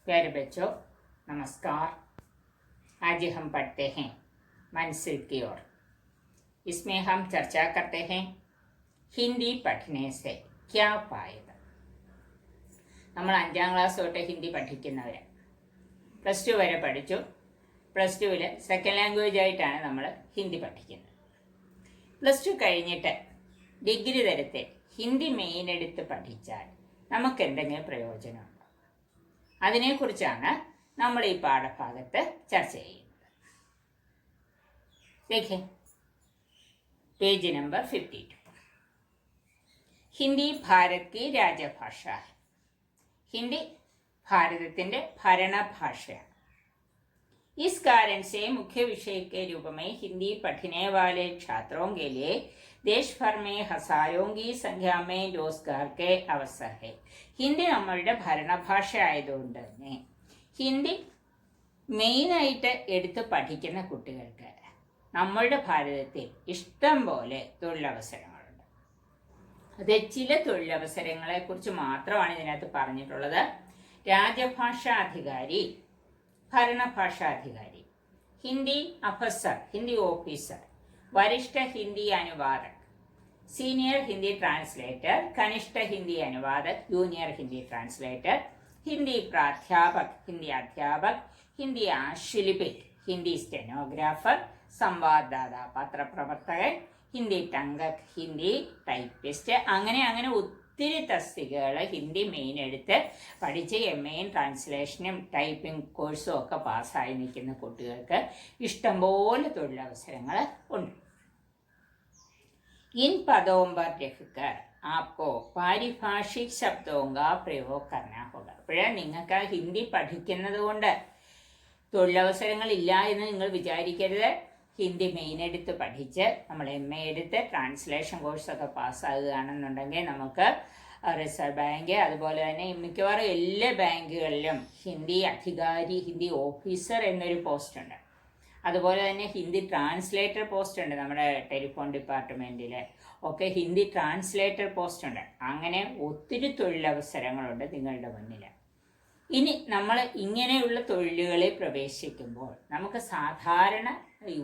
प्यारे बच्चों, नमस्कार। आज हम पढ़ते हैं मंजिल की ओर। इसमें हम चर्चा करते हैं हिंदी पढ़ने से क्या फायदा। നമ്മൾ 5ാം ക്ലാസ് തൊട്ട് ഹിന്ദി പഠിക്കുന്നവരെ +2 വരെ പഠിച്ചു. +2-ൽ സെക്കൻഡ് ലാംഗ്വേജ് ആയിട്ടാണ് നമ്മൾ ഹിന്ദി പഠിക്കുന്നത്. +2 കഴിഞ്ഞിട്ട് ഡിഗ്രി തലത്തിൽ ഹിന്ദി മെയിൻ എടുത്ത് പഠിച്ചാൽ നമുക്ക് എന്തെങ്കിലും പ്രയോജനമുണ്ടോ? അതിനെക്കുറിച്ചാണ് നമ്മൾ ഈ പാഠഭാഗത്ത് ചർച്ച ചെയ്യുന്നത്. देखिए പേജ് നമ്പർ 52. ഹിന്ദി ഭാരത് की രാജഭാഷ है. हिंदी ഭാരതത്തിൻ്റെ ഭരണഭാഷയാണ്. इस कारण से मुख्य विषय के रूप में हिंदी पढ़ने वाले छात्रों के लिए देश भर में हजारों की संख्या में रोजगार के अवसर है. ഹിന്ദി നമ്മളുടെ ഭരണഭാഷ ആയതുകൊണ്ട് തന്നെ ഹിന്ദി മെയിനായിട്ട് എടുത്ത് പഠിക്കുന്ന കുട്ടികൾക്ക് നമ്മളുടെ ഭാരതത്തിൽ ഇഷ്ടം പോലെ തൊഴിലവസരങ്ങളുണ്ട്. അത് ചില തൊഴിലവസരങ്ങളെക്കുറിച്ച് മാത്രമാണ് ഇതിനകത്ത് പറഞ്ഞിട്ടുള്ളത്. രാജഭാഷാധികാരി, ഭരണഭാഷാധികാരി, ഹിന്ദി അഫസർ, ഹിന്ദി ഓഫീസർ, വരിഷ്ഠ ഹിന്ദി അനുവാദക്, സീനിയർ ഹിന്ദി ട്രാൻസ്ലേറ്റർ, കനിഷ്ഠ ഹിന്ദി അനുവാദക്, ജൂനിയർ ഹിന്ദി ട്രാൻസ്ലേറ്റർ, ഹിന്ദി പ്രാധ്യാപക്, ഹിന്ദി അധ്യാപക്, ഹിന്ദി ആശുലിപിക്, ഹിന്ദി സ്റ്റെനോഗ്രാഫർ, സംവാദദാത, പത്രപ്രവർത്തകൻ, ഹിന്ദി ടങ്കക്, ഹിന്ദി ടൈപ്പിസ്റ്റ്, അങ്ങനെ ഒത്തിരി തസ്തികകൾ ഹിന്ദി മെയിൻ എടുത്ത് പഠിച്ച് MA ട്രാൻസ്ലേഷനും ടൈപ്പിംഗ് കോഴ്സും ഒക്കെ പാസ്സായി നിൽക്കുന്ന കുട്ടികൾക്ക് ഇഷ്ടംപോലെ തൊഴിലവസരങ്ങൾ ഉണ്ട്. इन पदों पर लिखकर आपको पारिभाषिक शब्दों का प्रयोग करना होगा. അപ്പോഴേ നിങ്ങൾക്ക് ഹിന്ദി പഠിക്കുന്നത് കൊണ്ട് തൊഴിലവസരങ്ങളില്ല എന്ന് നിങ്ങൾ വിചാരിക്കരുത്. ഹിന്ദി മെയിൻ എടുത്ത് പഠിച്ച് നമ്മൾ MA എടുത്ത് ട്രാൻസ്ലേഷൻ കോഴ്സൊക്കെ പാസ്സാകുകയാണെന്നുണ്ടെങ്കിൽ നമുക്ക് റിസർവ് ബാങ്ക്, അതുപോലെ തന്നെ മിക്കവാറും എല്ലാ ബാങ്കുകളിലും ഹിന്ദി അധികാരി, ഹിന്ദി ഓഫീസർ എന്നൊരു പോസ്റ്റുണ്ട്. അതുപോലെ തന്നെ ഹിന്ദി ട്രാൻസ്ലേറ്റർ പോസ്റ്റ് ഉണ്ട്. നമ്മുടെ ടെലിഫോൺ ഡിപ്പാർട്ട്മെൻറ്റിൽ ഒക്കെ ഹിന്ദി ട്രാൻസ്ലേറ്റർ പോസ്റ്റ് ഉണ്ട്. അങ്ങനെ ഒത്തിരി തൊഴിലവസരങ്ങളുണ്ട് നിങ്ങളുടെ മുന്നിൽ. ഇനി നമ്മൾ ഇങ്ങനെയുള്ള തൊഴിലുകളിൽ പ്രവേശിക്കുമ്പോൾ നമുക്ക് സാധാരണ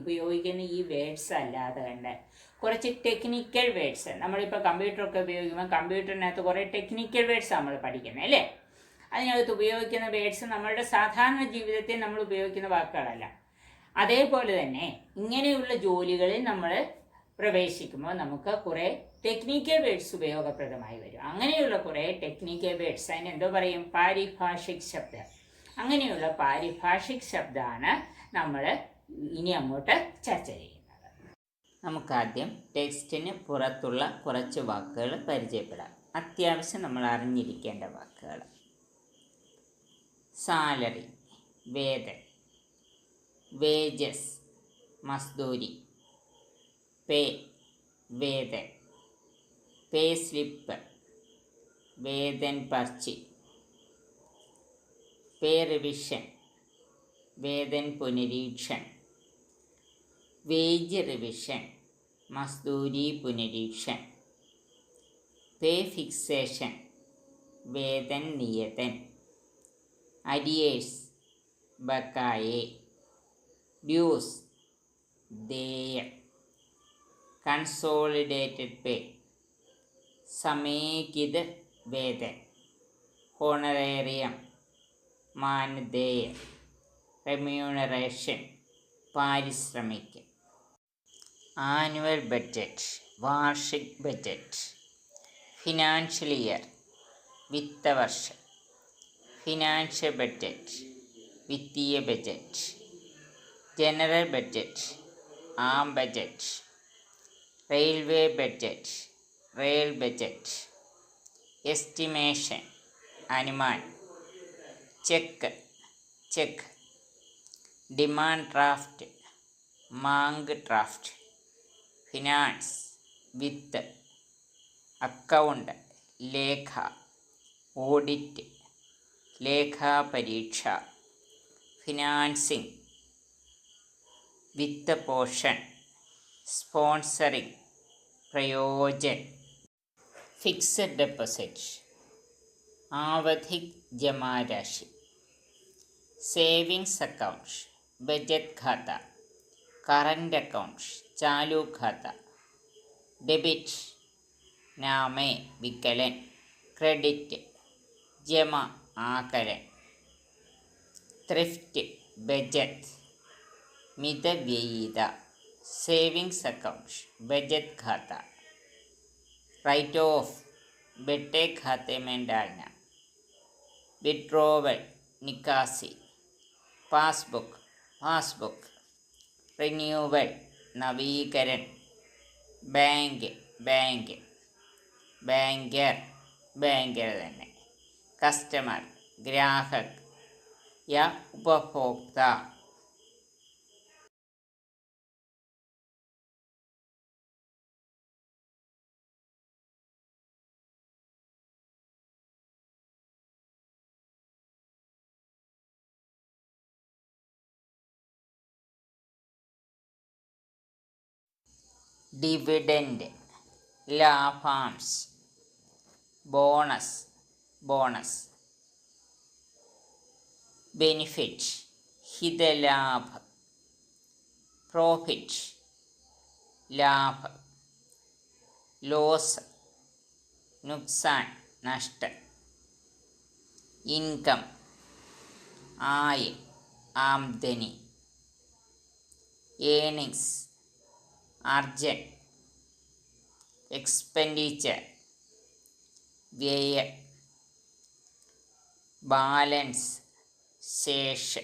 ഉപയോഗിക്കുന്ന ഈ വേർഡ്സ് അല്ലാതെ കണ്ട് കുറച്ച് ടെക്നിക്കൽ വേർഡ്സ്, നമ്മളിപ്പോൾ കമ്പ്യൂട്ടറൊക്കെ ഉപയോഗിക്കുമ്പോൾ കമ്പ്യൂട്ടറിനകത്ത് കുറേ ടെക്നിക്കൽ വേർഡ്സ് നമ്മൾ പഠിക്കുന്നത് അല്ലേ. അതിനകത്ത് ഉപയോഗിക്കുന്ന വേർഡ്സ് നമ്മളുടെ സാധാരണ ജീവിതത്തിൽ നമ്മൾ ഉപയോഗിക്കുന്ന വാക്കുകളല്ല. അതേപോലെ തന്നെ ഇങ്ങനെയുള്ള ജോലികളിൽ നമ്മൾ പ്രവേശിക്കുമ്പോൾ നമുക്ക് കുറേ ടെക്നിക്കൽ വേർഡ്സ് ഉപയോഗപ്രദമായി വരും. അങ്ങനെയുള്ള കുറേ ടെക്നിക്കൽ വേർഡ്സ് അതിന് എന്തോ പറയും, പാരിഭാഷിക് ശബ്ദം. അങ്ങനെയുള്ള പാരിഭാഷിക് ശബ്ദമാണ് നമ്മൾ ഇനി അങ്ങോട്ട് ചർച്ച ചെയ്യുന്നത്. നമുക്കാദ്യം ടെക്സ്റ്റിന് പുറത്തുള്ള കുറച്ച് വാക്കുകൾ പരിചയപ്പെടാം. അത്യാവശ്യം നമ്മൾ അറിഞ്ഞിരിക്കേണ്ട വാക്കുകൾ. സാലറി, വേതൻ, വേജസ്, മസ്ദൂരി, പേ, വേതൻ, പേ സ്ലിപ്പ്, വേതൻ പർച്ചി, പേ റിവിഷൻ, വേതൻ പുനരീക്ഷൺ, വേജ് റിവിഷൻ, മസ്ദൂരി പുനരീക്ഷൺ, പേ ഫിക്സേഷൻ, വേതൻ നിയതൻ, അരിയേഴ്സ്, ബക്കായെ, ഡ്യൂസ്, ദേയം, കൺസോളിഡേറ്റഡ് പേ, സമേകിത വേതൻ, ഹോണറേറിയം, മാനദേയം, റെമ്യൂണറേഷൻ, പാരിശ്രമിക്. ആനുവൽ ബഡ്ജറ്റ്, വാർഷിക് ബഡ്ജറ്റ്, ഫിനാൻഷ്യൽ ഇയർ, വിത്തവർഷം, ഫിനാൻഷ്യൽ ബഡ്ജറ്റ്, വിത്തീയ ബഡ്ജറ്റ്, जनरल बजट, आम बजट, रेलवे बजट, रेल बजट, एस्टिमेशन, अनुमान, चेक, डिमांड ड्राफ्ट, मांग ड्राफ्ट, फिनांस, वित्त, अकाउंट, लेखा, ऑडिट, लेखा परीक्षा, फिनांसिंग, वित्तपोषण, स्पॉन्सरिंग, प्रयोजन, फिक्स्ड डिपॉजिट, आवधिक जमा राशि, സേവിങ്സ് അക്കൗണ്ട്, ബജറ്റ് ഖാത്ത, കറൻറ്റ് അക്കൗണ്ട്, ചാലു ഖാത്ത. ഡെബിറ്റ് നാമേ വിക്കലൻ, ക്രെഡിറ്റ് ജമ ആകലൻ. ത്രിഫ്റ്റ് ബജറ്റ് മിതവ്യയിത. സേവിങ്സ് അക്കൗണ്ട്, बचत खाता. राइट ऑफ बेटे खाते में डालना. विड्रॉवल निकासी. पासबुक. रिन्यूवल नवीकरण. बैंक बैंकर തന്നെ. कस्टमर ग्राहक या उपभोक्ता. ഡിവിഡൻഡ് ലാഭാംശ. ബോണസ്. ബെനിഫിറ്റ് ഹിതലാഭം. പ്രോഫിറ്റ് ലാഭം. ലോസ് നുക്സാൻ നഷ്ടം. ഇൻകം ആയ ആംദനി. ഏണിങ്സ് അർജൻ. എക്സ്പെൻഡിച്ചർ വ്യയം. ബാലൻസ് ശേഷം.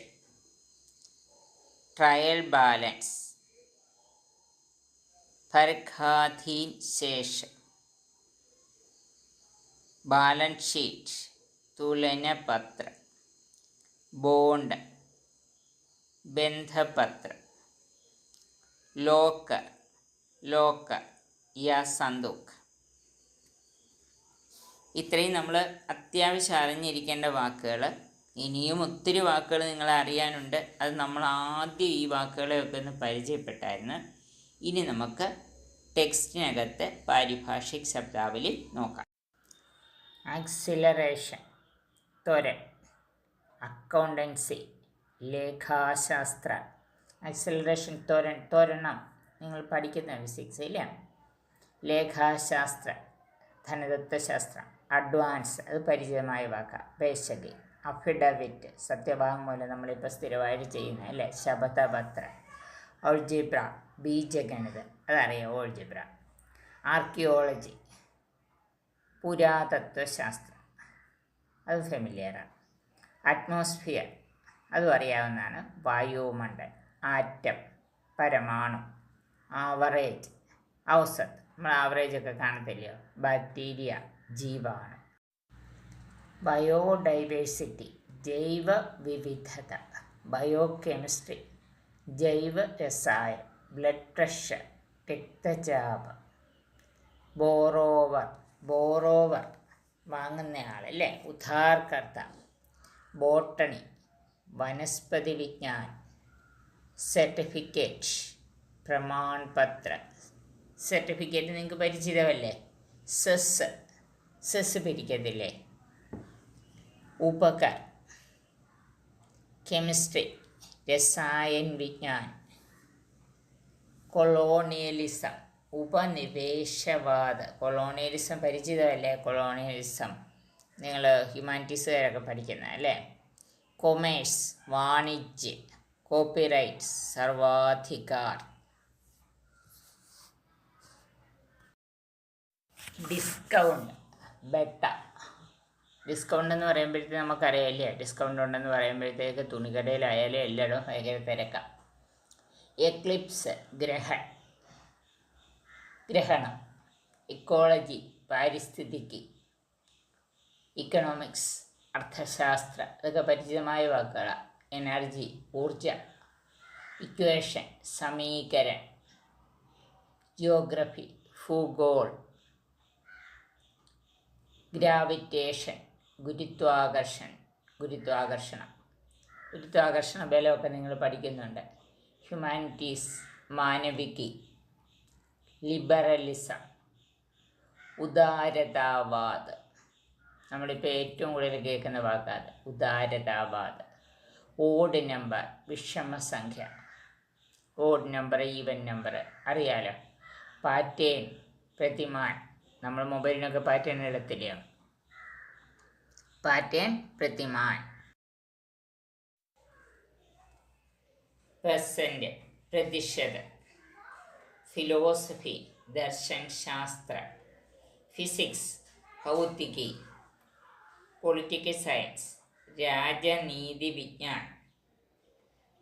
ട്രയൽ ബാലൻസ് ഫർഖാധീൻ ശേഷം. ബാലൻസ് ഷീറ്റ് തുലനപത്രം. ബോണ്ട് ബന്ധപത്രം. ലോക്കർ യാ സന്ദൂക്ക്. ഇത്രയും നമ്മൾ അത്യാവശ്യം അറിഞ്ഞിരിക്കേണ്ട വാക്കുകൾ. ഇനിയും ഒത്തിരി വാക്കുകൾ നിങ്ങൾ അറിയാനുണ്ട്. അത് നമ്മൾ ആദ്യം ഈ വാക്കുകളെയൊക്കെ ഒന്ന് പരിചയപ്പെട്ടായിരുന്നു. ഇനി നമുക്ക് ടെക്സ്റ്റിനകത്ത് പാരിഭാഷിക് ശബ്ദാവലി നോക്കാം. ആക്സിലറേഷൻ ത്വരൻ. അക്കൗണ്ടൻസി ലേഖാശാസ്ത്ര. ആക്സിലറേഷൻ ത്വരണം നിങ്ങൾ പഠിക്കുന്ന ഫിസിക്സ് ഇല്ല. ലേഖാശാസ്ത്ര ധനതത്വശാസ്ത്രം. അഡ്വാൻസ് അത് പരിചിതമായ വാക്കാണ്. ബേശകി അഫിഡവിറ്റ് സത്യവാങ്മൂലം നമ്മളിപ്പോൾ സ്ഥിരമായിട്ട് ചെയ്യുന്ന അല്ലേ. ശപഥപത്രം. ഓൾജിബ്ര ബീജഗണിതം അതറിയാം. ഓൾജിബ്ര. ആർക്കിയോളജി പുരാതത്വശാസ്ത്രം അത് ഫെമിലിയറാണ്. അറ്റ്മോസ്ഫിയർ അതും അറിയാവുന്നതാണ്. വായുമണ്ഡലം. ആറ്റം പരമാണു. ആവറേജ് ഔസത്ത് നമ്മൾ ആവറേജൊക്കെ കാണത്തില്ലയോ. ബാക്ടീരിയ ജീവാണു. ബയോഡൈവേഴ്സിറ്റി ജൈവ വിവിധത. ബയോകെമിസ്ട്രി ജൈവ രസായനം. ബ്ലഡ് പ്രഷർ രക്തചാപം. ബോറോവർ വാങ്ങുന്നയാൾ അല്ലേ. ഉദ്ധാർകർത്ത. ബോട്ടണി വനസ്പതി വിജ്ഞാൻ. സർട്ടിഫിക്കറ്റ് പ്രമാൺപത്ര. സർട്ടിഫിക്കറ്റ് നിങ്ങൾക്ക് പരിചിതമല്ലേ. സെസ് പിരിക്കത്തില്ലേ. ഉപകർ കെമിസ്ട്രി രസായൻ വിജ്ഞാൻ. കൊളോണിയലിസം ഉപനിവേശവാദ. കൊളോണിയലിസം പരിചിതമല്ലേ. കൊളോണിയലിസം നിങ്ങൾ ഹ്യൂമാനിറ്റീസുകാരൊക്കെ പഠിക്കുന്ന അല്ലേ. കൊമേഴ്സ് വാണിജ്യം. കോപ്പിറൈറ്റ് സർവാധികാർ. ഡിസ്കൗണ്ട് ബെട്ട. ഡിസ്കൗണ്ട് എന്ന് പറയുമ്പോഴത്തേക്ക് നമുക്കറിയാമല്ലേ. ഡിസ്കൗണ്ട് ഉണ്ടെന്ന് പറയുമ്പോഴത്തേക്ക് തുണിക്കടയിലായാലും എല്ലായിടും ഭയങ്കര തിരക്കാം. എക്ലിപ്സ് ഗ്രഹണം. ഇക്കോളജി പാരിസ്ഥിതിക്ക്. ഇക്കണോമിക്സ് അർത്ഥശാസ്ത്രം അതൊക്കെ പരിചിതമായ വാക്കുകളാണ്. എനർജി ഊർജം. ഇക്വേഷൻ സമീകരണം. ജിയോഗ്രഫി ഭൂഗോൾ. ഗ്രാവിറ്റേഷൻ ഗുരുത്വാകർഷണ ബലമൊക്കെ നിങ്ങൾ പഠിക്കുന്നുണ്ട്. ഹ്യൂമാനിറ്റീസ് മാനവികി. ലിബറലിസം ഉദാരതാവാദ് നമ്മളിപ്പോൾ ഏറ്റവും കൂടുതൽ കേൾക്കുന്ന വാക്കാണ് ഉദാരതാവാദ്. ഓഡ് നമ്പർ വിഷമസംഖ്യ, ഓഡ് നമ്പർ ഈവൻ നമ്പർ അറിയാലോ. പാറ്റേൺ പ്രതിമാൻ, നമ്മൾ മൊബൈലിനൊക്കെ പാറ്റേൺ ഇടത്തില്ല. പാറ്റേൺ പ്രതിമാൻ. പെർസെന്റ് പ്രതിശതം. ഫിലോസഫി ദർശൻ ശാസ്ത്ര. ഫിസിക്സ് ഭൗതികി. പൊളിറ്റിക്കൽ സയൻസ് രാജനീതി വിജ്ഞാൻ.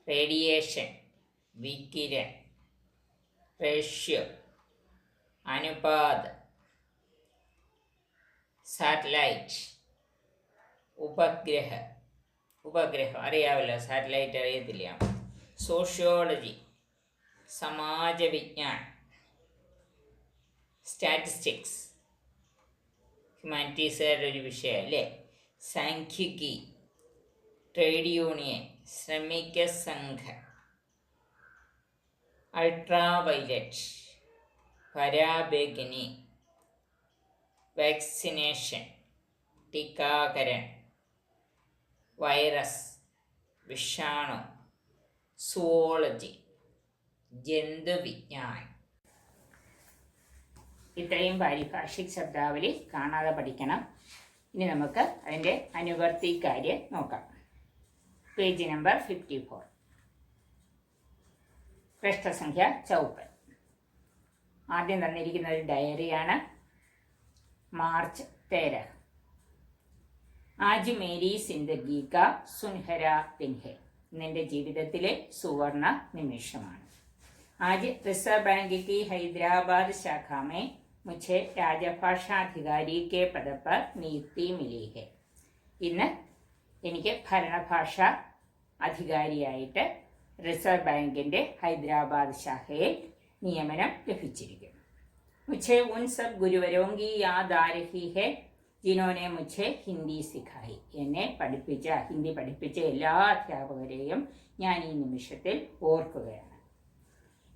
റേഡിയേഷൻ വികിരൺ. റേഷ്യോ അനുപാതം. സാറ്റലൈറ്റ് ഉപഗ്രഹം അറിയാമല്ലോ, സാറ്റലൈറ്റ് അറിയത്തില്ല. സോഷ്യോളജി സമാജവിജ്ഞാൻ. സ്റ്റാറ്റിസ്റ്റിക്സ് ഹ്യൂമാനിറ്റീസുകാരുടെ ഒരു വിഷയം അല്ലേ. സാംഖ്യികി. ട്രേഡ് യൂണിയൻ ശ്രമിക സംഘ. അൾട്രാവയലറ്റ് പരാബേഗിനി. വാക്സിനേഷൻ ടീക്കാകരൺ. വൈറസ് വിഷാണു. സുവോളജി ജന്തുവിജ്ഞാൻ. ഇത്രയും പാരിഭാഷിക് ശബ്ദാവലി കാണാതെ പഠിക്കണം. ഇനി നമുക്ക് അതിൻ്റെ അനുവർത്തി കാര്യം നോക്കാം. Page number 54. പൃഷ്ഠസംഖ്യ 54. ആദ്യം തന്നിരിക്കുന്ന ഒരു ഡയറിയാണ്. മാർച്ച് 13. ആജ് മേരി സിന്ദഗി കാ സുൻഹര ദിൻ ഹെ. ഇന്നെൻ്റെ ജീവിതത്തിലെ സുവർണ നിമിഷമാണ്. ആജ് റിസർവ് बैंक की हैदराबाद शाखा में मुझे രാജഭാഷാ അധികാരി के पद पर नियुक्ति मिली है. ഇന്ന് എനിക്ക് ഭരണഭാഷ അധികാരിയായിട്ട് റിസർവ് ബാങ്കിൻ്റെ ഹൈദരാബാദ് ശാഖയിൽ നിയമനം ലഭിച്ചിരിക്കുന്നു. मुझे उन सब गुरुवरों की याद आ रही है जिन्होंने मुझे हिंदी सिखाई. എന്നെ പഠിപ്പിച്ച ഹിന്ദി പഠിപ്പിച്ച എല്ലാ അധ്യാപകരെയും ഞാൻ ഈ നിമിഷത്തിൽ ഓർക്കുകയാണ്.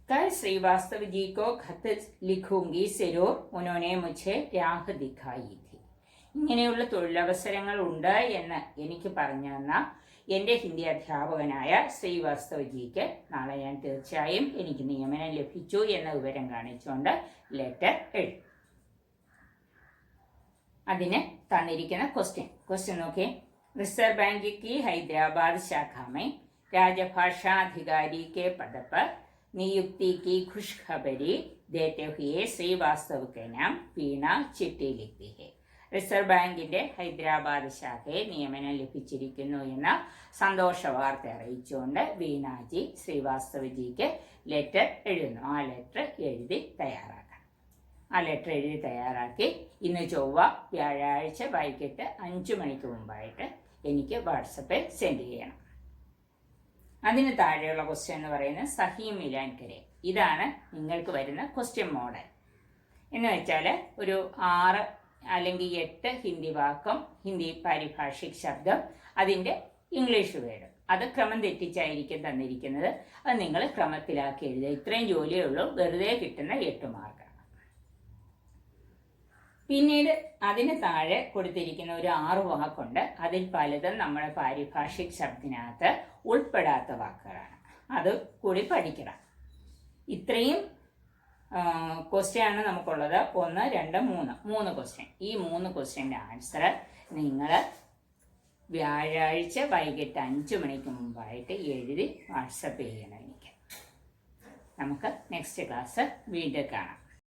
कल श्रीवास्तव जी को खत लिखूंगी जरूर, उन्होंने मुझे राह दिखाई थी. ഇങ്ങനെയുള്ള തൊഴിലവസരങ്ങൾ ഉണ്ട് എന്ന് എനിക്ക് പറഞ്ഞു തന്ന എൻ്റെ ഹിന്ദി അധ്യാപകനായ ശ്രീവാസ്തവജിക്ക് നാളെ ഞാൻ തീർച്ചയായും എനിക്ക് നിയമനം ലഭിച്ചു എന്ന വിവരം കാണിച്ചുകൊണ്ട് ലെറ്റർ എഴുതും. അതിന് തന്നിരിക്കുന്ന ക്വസ്റ്റ്യൻ നോക്കിയേ. रिजर्व बैंक की हैदराबाद शाखा में राजभाषा अधिकारी के पद पर नियुक्ति की खुशखबरी देते हुए श्रीवास्तव के नाम वीणा चिट्ठी लिखती है. റിസർവ് ബാങ്കിൻ്റെ ഹൈദരാബാദ് ശാഖയിൽ നിയമനം ലഭിച്ചിരിക്കുന്നു എന്ന സന്തോഷ വാർത്ത അറിയിച്ചുകൊണ്ട് വീണാജി ശ്രീവാസ്തവജിക്ക് ലെറ്റർ എഴുതുന്നു. ആ ലെറ്റർ എഴുതി തയ്യാറാക്കണം. ആ ലെറ്റർ എഴുതി തയ്യാറാക്കി ഇന്ന് ചൊവ്വ വ്യാഴാഴ്ച വൈകിട്ട് 5 മണിക്ക് മുമ്പായിട്ട് എനിക്ക് വാട്സപ്പിൽ സെൻഡ് ചെയ്യണം. അതിന് താഴെയുള്ള ക്വസ്റ്റ്യൻ എന്ന് പറയുന്നത് സഹി മിലാൻ കരെ. ഇതാണ് നിങ്ങൾക്ക് വരുന്ന ക്വസ്റ്റ്യൻ മോഡൽ. എന്ന് വെച്ചാൽ ഒരു 6 അല്ലെങ്കിൽ 8 ഹിന്ദി വാക്കും ഹിന്ദി പാരിഭാഷിക് ശബ്ദം അതിൻ്റെ ഇംഗ്ലീഷ് വേർഡ്. അത് ക്രമം തെറ്റിച്ചായിരിക്കും തന്നിരിക്കുന്നത്. അത് നിങ്ങൾ ക്രമത്തിലാക്കി എഴുതുക. ഇത്രയും ജോലിയേ ഉള്ളൂ. വെറുതെ കിട്ടുന്ന 8 മാർക്കാണ്. പിന്നീട് അതിന് താഴെ കൊടുത്തിരിക്കുന്ന ഒരു 6 വാക്കുണ്ട്. അതിൽ പലതും നമ്മുടെ പാരിഭാഷിക് ശബ്ദത്തിനകത്ത് ഉൾപ്പെടാത്ത വാക്കുകളാണ്. അത് കൂടി പഠിക്കണം. ഇത്രയും ക്വസ്റ്റ്യൻ ആണ് നമുക്കുള്ളത്. 1, 2, 3 ക്വസ്റ്റ്യൻ. ഈ 3 ക്വസ്റ്റ്യൻ്റെ ആൻസർ നിങ്ങൾ വ്യാഴാഴ്ച വൈകിട്ട് 5 മണിക്ക് മുമ്പായിട്ട് എഴുതി വാട്സപ്പ് ചെയ്യണം എനിക്ക്. നമുക്ക് നെക്സ്റ്റ് ക്ലാസ് വീണ്ടും കാണാം.